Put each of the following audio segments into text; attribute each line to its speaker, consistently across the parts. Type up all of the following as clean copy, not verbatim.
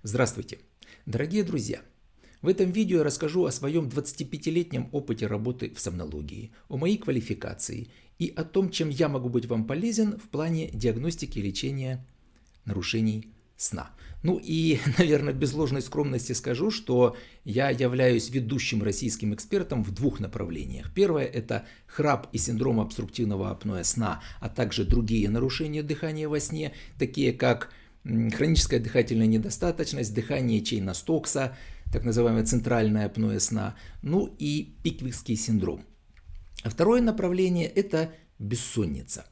Speaker 1: Здравствуйте, дорогие друзья! В этом видео я расскажу о своем 25-летнем опыте работы в сомнологии, о моей квалификации и о том, чем я могу быть вам полезен в плане диагностики и лечения нарушений сна. Ну и, наверное, без ложной скромности скажу, что я являюсь ведущим российским экспертом в двух направлениях. Первое – это храп и синдром обструктивного апноэ сна, а также другие нарушения дыхания во сне, такие как хроническая дыхательная недостаточность, дыхание Чейна-Стокса, так называемое центральное апноэ сна, ну и пиквикский синдром. А второе направление – это бессонница.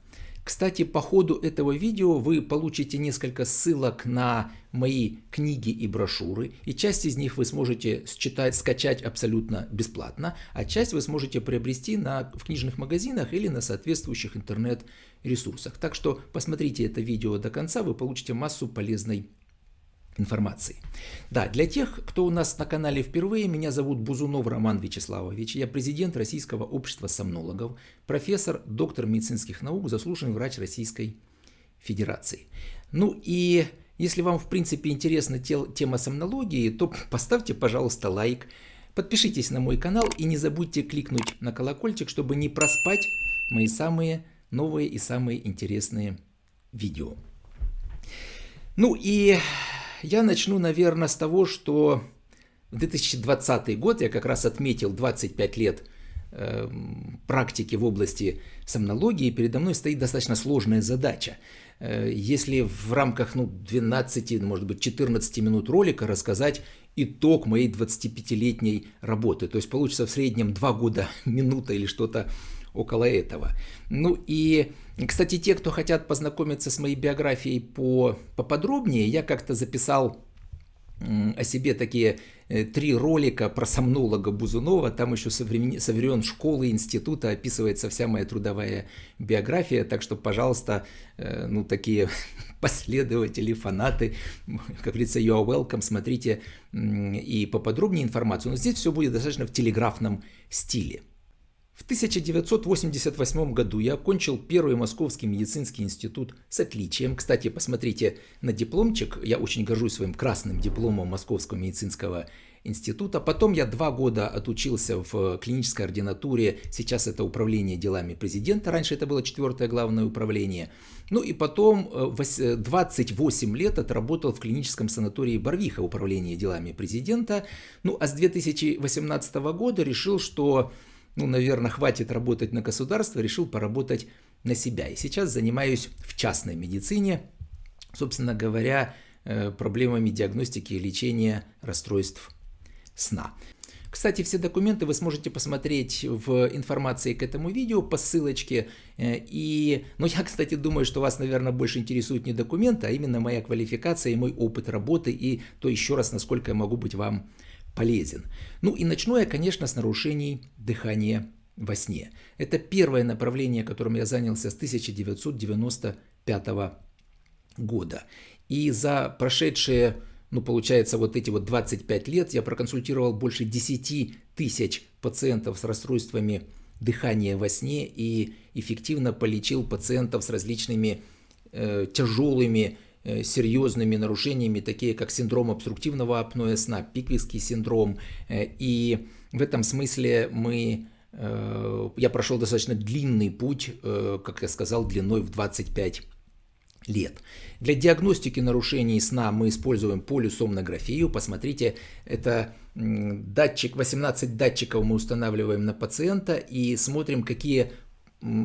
Speaker 1: Кстати, по ходу этого видео вы получите несколько ссылок на мои книги и брошюры, и часть из них вы сможете скачать абсолютно бесплатно, а часть вы сможете приобрести в книжных магазинах или на соответствующих интернет-ресурсах. Так что посмотрите это видео до конца, вы получите массу полезной информации. Да, для тех, кто у нас на канале впервые, меня зовут Бузунов Роман Вячеславович. Я президент Российского общества сомнологов, профессор, доктор медицинских наук, заслуженный врач Российской Федерации. Ну и если вам в принципе интересна тема сомнологии, то поставьте, пожалуйста, лайк, подпишитесь на мой канал и не забудьте кликнуть на колокольчик, чтобы не проспать мои самые новые и самые интересные видео. Ну и я начну, наверное, с того, что в 2020 год я как раз отметил 25 лет практики в области сомнологии, передо мной стоит достаточно сложная задача. Если в рамках 12, может быть 14 минут ролика рассказать итог моей 25-летней работы, то есть получится в среднем 2 года, минута или что-то около этого. Ну и, кстати, те, кто хотят познакомиться с моей биографией поподробнее, я как-то записал о себе такие 3 ролика про сомнолога Бузунова. Там еще со времен школы, института описывается вся моя трудовая биография. Так что, пожалуйста, такие последователи, фанаты, как говорится, you are welcome, смотрите и поподробнее информацию. Но здесь все будет достаточно в телеграфном стиле. В 1988 году я окончил первый Московский медицинский институт с отличием. Кстати, посмотрите на дипломчик. Я очень горжусь своим красным дипломом Московского медицинского института. Потом я 2 года отучился в клинической ординатуре. Сейчас это управление делами президента. Раньше это было 4-е главное управление. Ну и потом 28 лет отработал в клиническом санатории Барвиха, управление делами президента. Ну а с 2018 года решил, что наверное, хватит работать на государство, решил поработать на себя. И сейчас занимаюсь в частной медицине, собственно говоря, проблемами диагностики и лечения расстройств сна. Кстати, все документы вы сможете посмотреть в информации к этому видео по ссылочке. Я, кстати, думаю, что вас, наверное, больше интересуют не документы, а именно моя квалификация и мой опыт работы, и то еще раз, насколько я могу быть вам полезен. Ну и начну я, конечно, с нарушений дыхания во сне. Это первое направление, которым я занялся с 1995 года. И за прошедшие, получается, эти 25 лет я проконсультировал больше 10 тысяч пациентов с расстройствами дыхания во сне и эффективно полечил пациентов с различными тяжелыми серьезными нарушениями, такие как синдром обструктивного апноэ сна, пиквикский синдром. И в этом смысле я прошел достаточно длинный путь, как я сказал, длиной в 25 лет. Для диагностики нарушений сна мы используем полисомнографию. Посмотрите, это датчик, 18 датчиков мы устанавливаем на пациента и смотрим, какие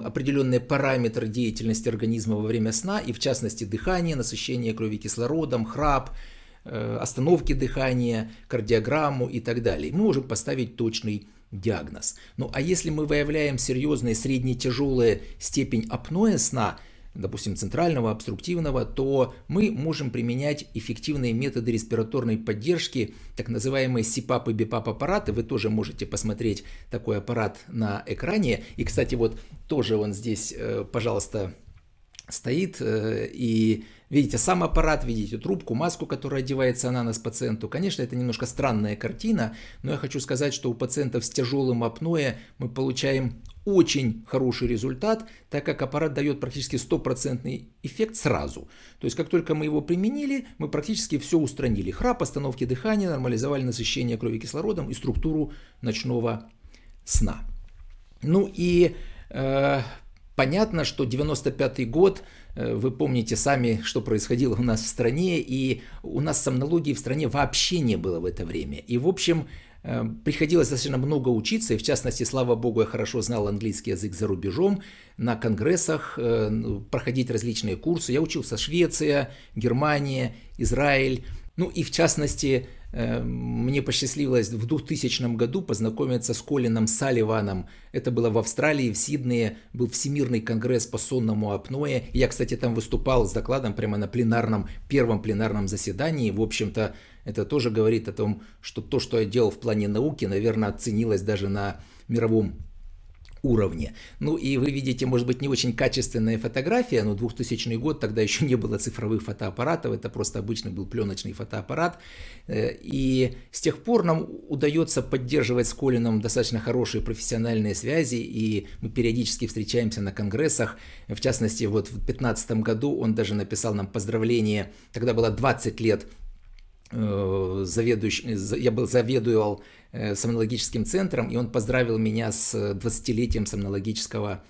Speaker 1: определенные параметры деятельности организма во время сна, и в частности дыхание, насыщение крови кислородом, храп, остановки дыхания, кардиограмму и так далее. Мы можем поставить точный диагноз. Ну а если мы выявляем серьезные средне-тяжелая степень апноэ сна, допустим, центрального, обструктивного, то мы можем применять эффективные методы респираторной поддержки, так называемые CPAP и BiPAP аппараты. Вы тоже можете посмотреть такой аппарат на экране. И, кстати, тоже он здесь, пожалуйста, стоит. И видите сам аппарат, видите трубку, маску, которая одевается на нос пациенту. Конечно, это немножко странная картина, но я хочу сказать, что у пациентов с тяжелым апноэ мы получаем очень хороший результат, так как аппарат дает практически стопроцентный эффект сразу. То есть как только мы его применили, мы практически все устранили. Храп, остановки дыхания, нормализовали насыщение крови кислородом и структуру ночного сна. Ну и понятно, что 95-й год, вы помните сами, что происходило у нас в стране, и у нас сомнологии в стране вообще не было в это время. И в общем, приходилось достаточно много учиться, и в частности, слава богу, я хорошо знал английский язык за рубежом, на конгрессах проходить различные курсы. Я учился Швеция, Германия, Израиль. Ну и в частности, мне посчастливилось в 2000 году познакомиться с Колином Салливаном. Это было в Австралии, в Сиднее, был Всемирный конгресс по сонному апное. Я, кстати, там выступал с докладом прямо на первом пленарном заседании. В общем-то, это тоже говорит о том, что то, что я делал в плане науки, наверное, оценилось даже на мировом уровне. Ну и вы видите, может быть, не очень качественная фотография, но 2000 год, тогда еще не было цифровых фотоаппаратов, это просто обычный был пленочный фотоаппарат. И с тех пор нам удается поддерживать с Колином достаточно хорошие профессиональные связи, и мы периодически встречаемся на конгрессах. В частности, вот в 2015 году он даже написал нам поздравление, тогда было 20 лет я заведовал сомнологическим центром, и он поздравил меня с 20-летием сомнологического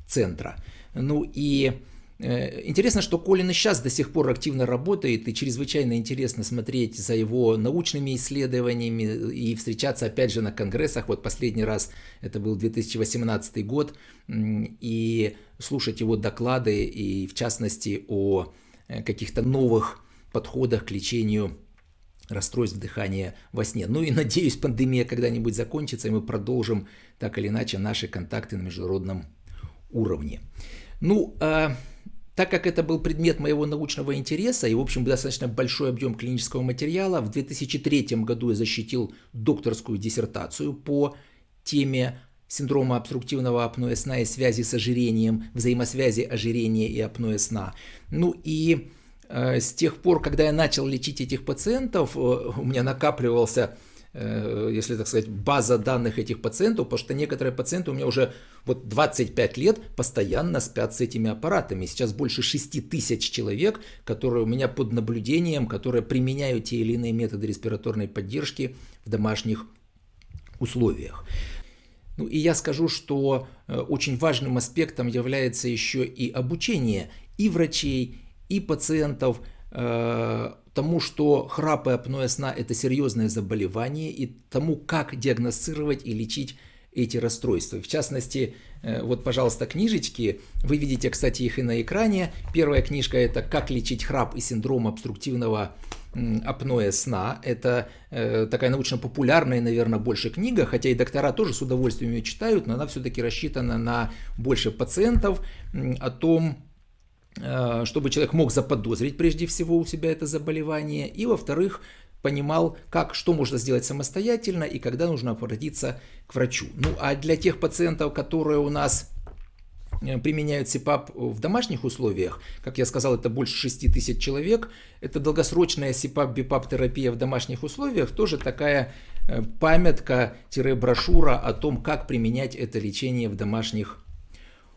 Speaker 1: центра. Ну и интересно, что Колин и сейчас до сих пор активно работает, и чрезвычайно интересно смотреть за его научными исследованиями и встречаться опять же на конгрессах. Вот последний раз это был 2018 год, и слушать его доклады, и в частности о каких-то новых подходах к лечению расстройств дыхания во сне. Ну и надеюсь, пандемия когда-нибудь закончится, и мы продолжим так или иначе наши контакты на международном уровне. Ну, так как это был предмет моего научного интереса и, в общем, достаточно большой объем клинического материала, в 2003 году я защитил докторскую диссертацию по теме синдрома обструктивного апноэ сна и связи с ожирением, взаимосвязи ожирения и апноэ сна. Ну и с тех пор, когда я начал лечить этих пациентов, у меня накапливался, если так сказать, база данных этих пациентов, потому что некоторые пациенты у меня уже вот 25 лет постоянно спят с этими аппаратами. Сейчас больше 6000 человек, которые у меня под наблюдением, которые применяют те или иные методы респираторной поддержки в домашних условиях. Ну и я скажу, что очень важным аспектом является еще и обучение и врачей, и пациентов тому, что храп и апноэ сна – это серьезное заболевание, и тому, как диагностировать и лечить эти расстройства. В частности, вот, пожалуйста, книжечки. Вы видите, кстати, их и на экране. Первая книжка – это «Как лечить храп и синдром обструктивного апноэ сна». Это такая научно-популярная, наверное, больше книга, хотя и доктора тоже с удовольствием ее читают, но она все-таки рассчитана на больше пациентов, о том, чтобы человек мог заподозрить прежде всего у себя это заболевание, и, во-вторых, понимал, что можно сделать самостоятельно и когда нужно обратиться к врачу. Ну, а для тех пациентов, которые у нас применяют СИПАП в домашних условиях, как я сказал, это больше 6000 человек, это долгосрочная СИПАП-БИПАП-терапия в домашних условиях, тоже такая памятка-брошюра о том, как применять это лечение в домашних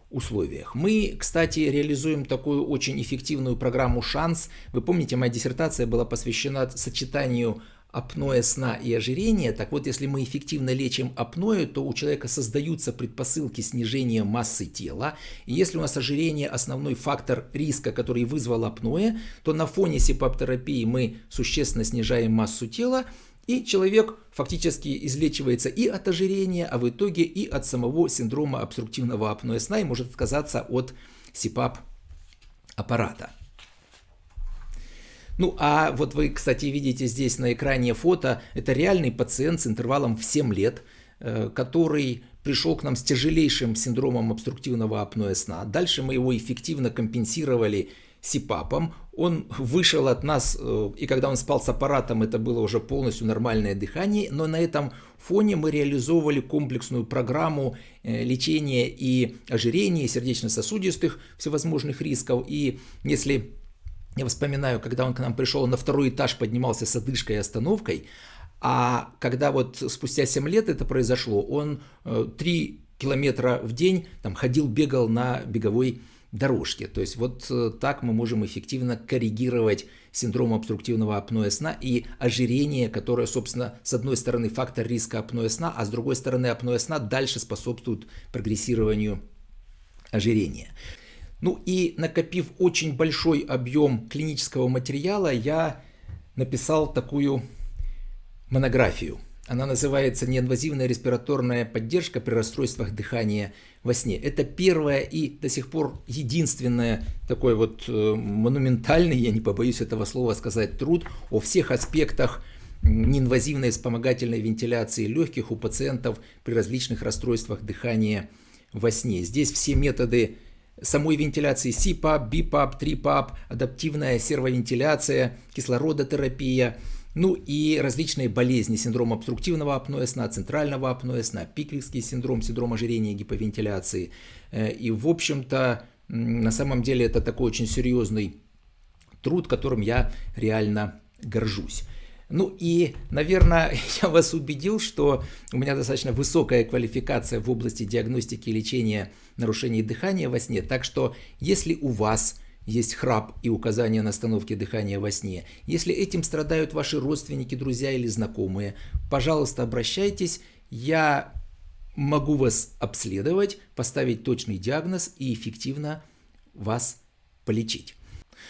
Speaker 1: условиях. Мы, кстати, реализуем такую очень эффективную программу «Шанс». Вы помните, моя диссертация была посвящена сочетанию апноэ сна и ожирения. Так вот, если мы эффективно лечим апноэ, то у человека создаются предпосылки снижения массы тела. И если у нас ожирение – основной фактор риска, который вызвал апноэ, то на фоне СИПАП-терапии мы существенно снижаем массу тела, и человек фактически излечивается и от ожирения, а в итоге и от самого синдрома обструктивного апноэ сна и может отказаться от СИПАП-аппарата. Ну, а вот вы, кстати, видите здесь на экране фото. Это реальный пациент с интервалом в 7 лет, который пришел к нам с тяжелейшим синдромом обструктивного апноэ сна. Дальше мы его эффективно компенсировали СИПАПом. Он вышел от нас, и когда он спал с аппаратом, это было уже полностью нормальное дыхание, но на этом фоне мы реализовывали комплексную программу лечения и ожирения, и сердечно-сосудистых всевозможных рисков. И если я вспоминаю, когда он к нам пришел, он на 2-й этаж поднимался с одышкой и остановкой, а когда вот спустя 7 лет это произошло, он 3 километра в день там ходил, бегал на беговой дорожке. То есть вот так мы можем эффективно коррегировать синдром обструктивного апноэ сна и ожирение, которое, собственно, с одной стороны фактор риска апноэ сна, а с другой стороны апноэ сна дальше способствует прогрессированию ожирения. Ну и накопив очень большой объем клинического материала, я написал такую монографию. Она называется «Неинвазивная респираторная поддержка при расстройствах дыхания во сне». Это первое и до сих пор единственное такой вот монументальный, я не побоюсь этого слова сказать, труд о всех аспектах неинвазивной вспомогательной вентиляции легких у пациентов при различных расстройствах дыхания во сне. Здесь все методы самой вентиляции CPAP, BiPAP, TriPAP, адаптивная сервовентиляция, кислородотерапия, ну и различные болезни, синдром обструктивного апноэ сна, центрального апноэ сна, пиквикский синдром, синдром ожирения и гиповентиляции. И, в общем-то, на самом деле это такой очень серьезный труд, которым я реально горжусь. Ну и, наверное, я вас убедил, что у меня достаточно высокая квалификация в области диагностики и лечения нарушений дыхания во сне. Так что, если у вас есть храп и указания на остановке дыхания во сне, если этим страдают ваши родственники, друзья или знакомые, пожалуйста, обращайтесь. Я могу вас обследовать, поставить точный диагноз и эффективно вас полечить.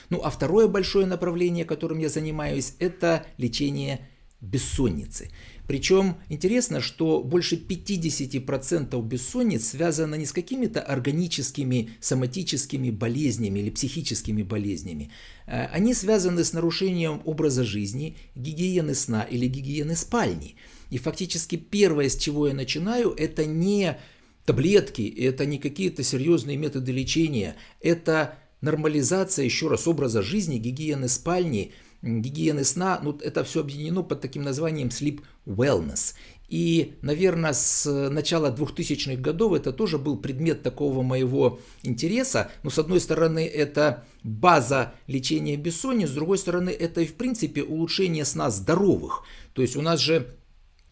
Speaker 1: Ну а второе большое направление, которым я занимаюсь, это лечение бессонницы. Причем интересно, что больше 50% бессонниц связано не с какими-то органическими, соматическими болезнями или психическими болезнями. Они связаны с нарушением образа жизни, гигиены сна или гигиены спальни. И фактически первое, с чего я начинаю, это не таблетки, это не какие-то серьезные методы лечения, это нормализация, еще раз, образа жизни, гигиены спальни, гигиены сна. Ну, это все объединено под таким названием Sleep Wellness. И, наверное, с начала 2000-х годов это тоже был предмет такого моего интереса. Но, с одной стороны, это база лечения бессонницы, с другой стороны, это и, в принципе, улучшение сна здоровых. То есть у нас же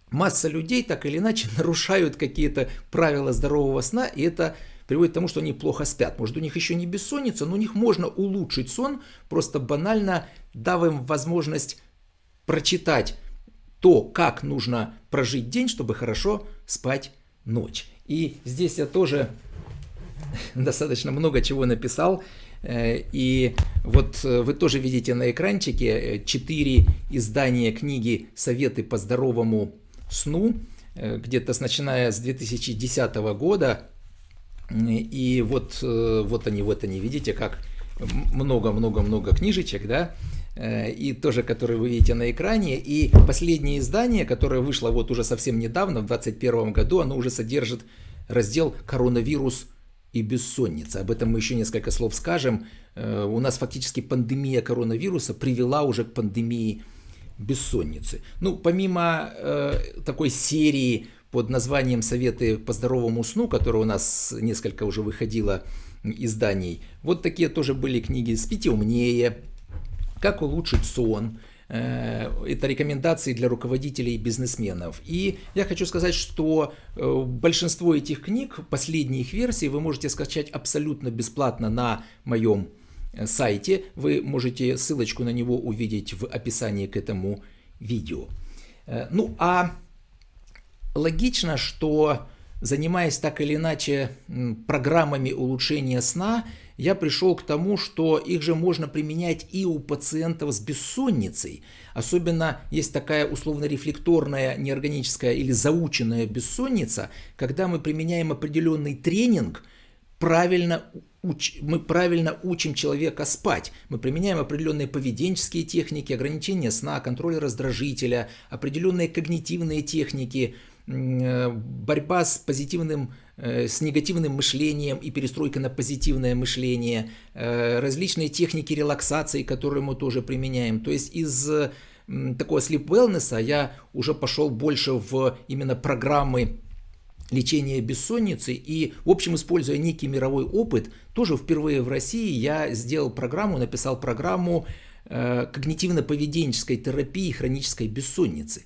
Speaker 1: масса людей так или иначе нарушают какие-то правила здорового сна, и это приводит к тому, что они плохо спят. Может, у них еще не бессонница, но у них можно улучшить сон, просто банально дав им возможность прочитать то, как нужно прожить день, чтобы хорошо спать ночь. И здесь я тоже достаточно много чего написал. И вот вы тоже видите на экранчике 4 издания книги «Советы по здоровому сну», где-то начиная с 2010 года. И вот они, видите, как много-много-много книжечек, да, и тоже, которые вы видите на экране. И последнее издание, которое вышло вот уже совсем недавно, в 2021 году, оно уже содержит раздел «Коронавирус и бессонница». Об этом мы еще несколько слов скажем. У нас фактически пандемия коронавируса привела уже к пандемии бессонницы. Ну, помимо такой серии под названием «Советы по здоровому сну», которая у нас несколько уже выходило изданий, вот такие тоже были книги «Спите умнее», «Как улучшить сон». Это рекомендации для руководителей и бизнесменов. И я хочу сказать, что большинство этих книг, последние их версии, вы можете скачать абсолютно бесплатно на моем сайте. Вы можете ссылочку на него увидеть в описании к этому видео. Ну а логично, что, занимаясь так или иначе программами улучшения сна, я пришел к тому, что их же можно применять и у пациентов с бессонницей. Особенно есть такая условно-рефлекторная, неорганическая или заученная бессонница, когда мы применяем определенный тренинг, мы правильно учим человека спать. Мы применяем определенные поведенческие техники, ограничения сна, контроль раздражителя, определенные когнитивные техники, борьба с негативным мышлением и перестройка на позитивное мышление, различные техники релаксации, которые мы тоже применяем. То есть из такого sleep wellness я уже пошел больше в именно программы лечения бессонницы, и, в общем, используя некий мировой опыт, тоже впервые в России я написал программу когнитивно-поведенческой терапии хронической бессонницы.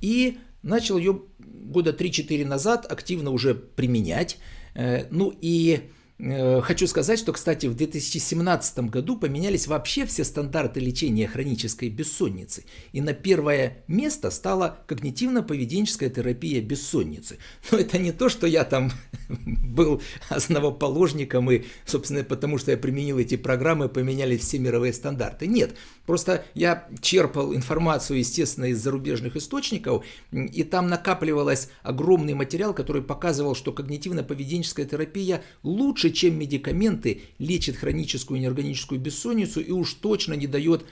Speaker 1: И начал ее года 3-4 назад активно уже применять. Ну и хочу сказать, что, кстати, в 2017 году поменялись вообще все стандарты лечения хронической бессонницы. И на первое место стала когнитивно-поведенческая терапия бессонницы. Но это не то, что я там был основоположником и, собственно, потому что я применил эти программы, поменялись все мировые стандарты. Нет, просто я черпал информацию, естественно, из зарубежных источников, и там накапливалось огромный материал, который показывал, что когнитивно-поведенческая терапия лучше, чем медикаменты, лечит хроническую неорганическую бессонницу и уж точно не дает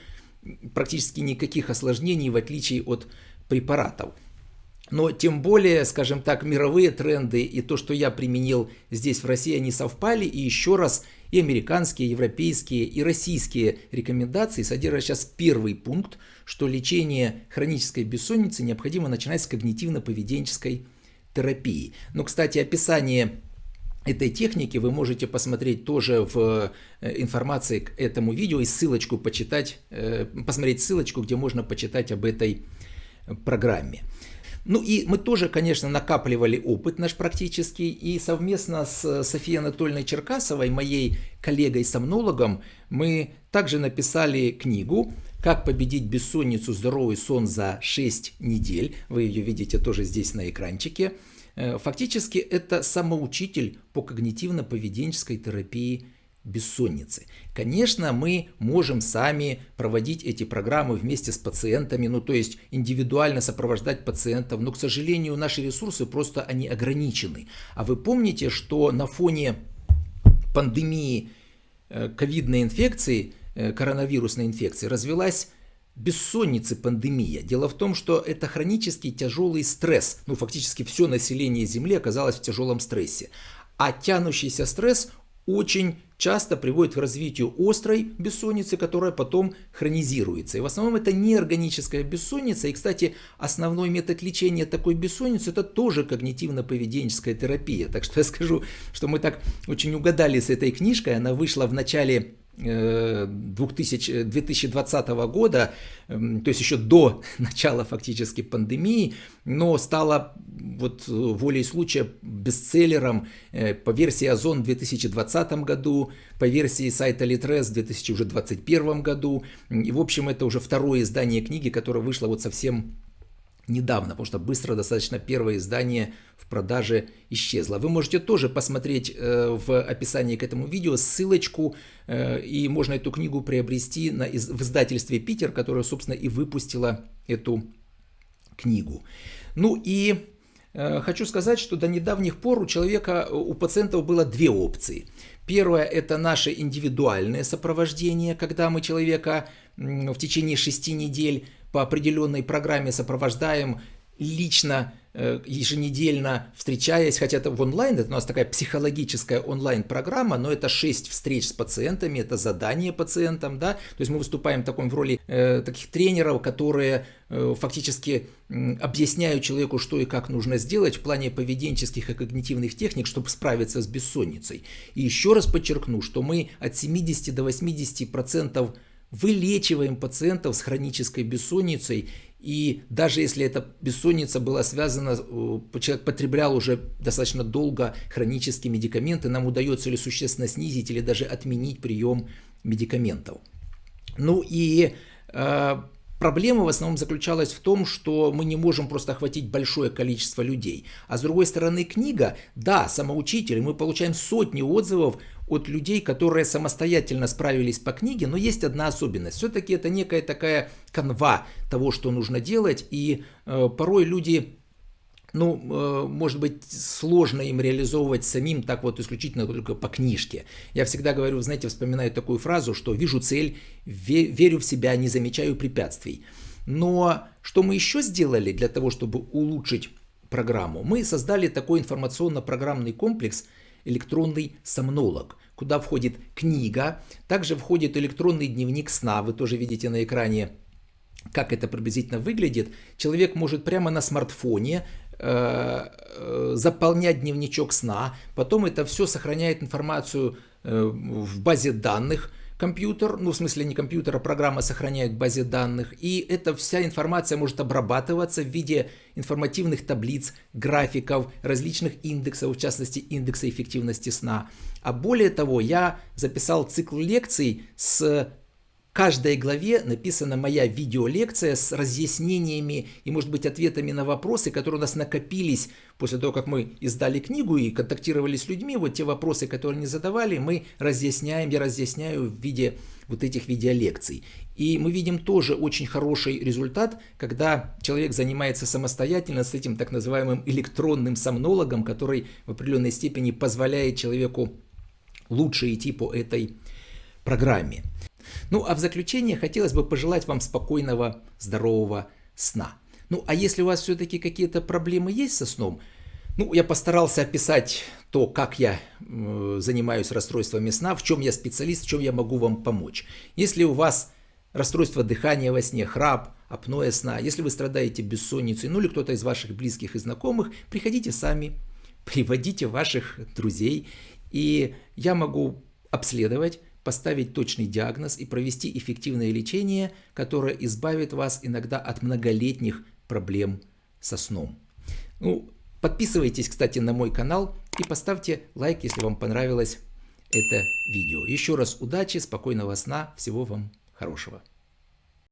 Speaker 1: практически никаких осложнений, в отличие от препаратов. Но тем более, скажем так, мировые тренды и то, что я применил здесь в России, они совпали. И еще раз, и американские, и европейские, и российские рекомендации содержат сейчас первый пункт, что лечение хронической бессонницы необходимо начинать с когнитивно-поведенческой терапии. Но, кстати, описание этой техники вы можете посмотреть тоже в информации к этому видео и ссылочку почитать, посмотреть ссылочку, где можно почитать об этой программе. Ну и мы тоже, конечно, накапливали опыт наш практический, и совместно с Софией Анатольевной Черкасовой, моей коллегой-сомнологом, мы также написали книгу «Как победить бессонницу. Здоровый сон за 6 недель». Вы ее видите тоже здесь на экранчике. Фактически это самоучитель по когнитивно-поведенческой терапии бессонницы. Конечно, мы можем сами проводить эти программы вместе с пациентами, ну то есть индивидуально сопровождать пациентов, но, к сожалению, наши ресурсы просто они ограничены. А вы помните, что на фоне пандемии ковидной инфекции, коронавирусной инфекции, развилась бессонницы пандемия. Дело в том, что это хронический тяжелый стресс. Ну, фактически все население Земли оказалось в тяжелом стрессе. А тянущийся стресс очень часто приводит к развитию острой бессонницы, которая потом хронизируется. И в основном это неорганическая бессонница. И, кстати, основной метод лечения такой бессонницы это тоже когнитивно-поведенческая терапия. Так что я скажу, что мы так очень угадали с этой книжкой. Она вышла в начале 2020 года, то есть еще до начала фактически пандемии, но стала вот волей случая бестселлером по версии Озон в 2020 году, по версии сайта Litres в 2021 году. И в общем это уже второе издание книги, которое вышло вот совсем недавно, потому что быстро достаточно первое издание в продаже исчезло. Вы можете тоже посмотреть в описании к этому видео ссылочку, и можно эту книгу приобрести в издательстве «Питер», которое, собственно, и выпустило эту книгу. Ну и хочу сказать, что до недавних пор у пациентов было две опции. Первое – это наше индивидуальное сопровождение, когда мы человека в течение 6 недель по определенной программе сопровождаем лично, еженедельно встречаясь, хотя это в онлайн, это у нас такая психологическая онлайн-программа, но это 6 встреч с пациентами, это задание пациентам, да, то есть мы выступаем в таком в роли таких тренеров, которые фактически объясняют человеку, что и как нужно сделать в плане поведенческих и когнитивных техник, чтобы справиться с бессонницей. И еще раз подчеркну, что мы от 70 до 80% вылечиваем пациентов с хронической бессонницей, и даже если эта бессонница была связана, человек потреблял уже достаточно долго хронические медикаменты, нам удается или существенно снизить, или даже отменить прием медикаментов. Ну и проблема в основном заключалась в том, что мы не можем просто охватить большое количество людей. А с другой стороны, книга, да, самоучитель, мы получаем сотни отзывов от людей, которые самостоятельно справились по книге, но есть одна особенность. Все-таки это некая такая канва того, что нужно делать, и порой люди, может быть, сложно им реализовывать самим так вот исключительно только по книжке. Я всегда говорю, знаете, вспоминаю такую фразу, что вижу цель, верю в себя, не замечаю препятствий. Но что мы еще сделали для того, чтобы улучшить программу? Мы создали такой информационно-программный комплекс «Электронный сомнолог», куда входит книга, также входит электронный дневник сна, вы тоже видите на экране, как это приблизительно выглядит. Человек может прямо на смартфоне заполнять дневничок сна, потом это все сохраняет информацию в базе данных, компьютер, ну в смысле не компьютер, а программа сохраняет в базе данных, и эта вся информация может обрабатываться в виде информативных таблиц, графиков, различных индексов, в частности индекса эффективности сна. А более того, я записал цикл лекций с каждой главе написана моя видеолекция с разъяснениями и, может быть, ответами на вопросы, которые у нас накопились после того, как мы издали книгу и контактировали с людьми. Вот те вопросы, которые они задавали, мы разъясняем, я разъясняю в виде вот этих видеолекций. И мы видим тоже очень хороший результат, когда человек занимается самостоятельно с этим так называемым электронным сомнологом, который в определенной степени позволяет человеку лучше идти по этой программе. Ну а в заключение хотелось бы пожелать вам спокойного, здорового сна. Ну а если у вас все-таки какие-то проблемы есть со сном, ну я постарался описать то, как я занимаюсь расстройствами сна, в чем я специалист, в чем я могу вам помочь. Если у вас расстройство дыхания во сне, храп, апноэ сна, если вы страдаете бессонницей, ну или кто-то из ваших близких и знакомых, приходите сами, приводите ваших друзей, и я могу обследовать, поставить точный диагноз и провести эффективное лечение, которое избавит вас иногда от многолетних проблем со сном. Ну, подписывайтесь, кстати, на мой канал и поставьте лайк, если вам понравилось это видео. Еще раз удачи, спокойного сна, всего вам хорошего.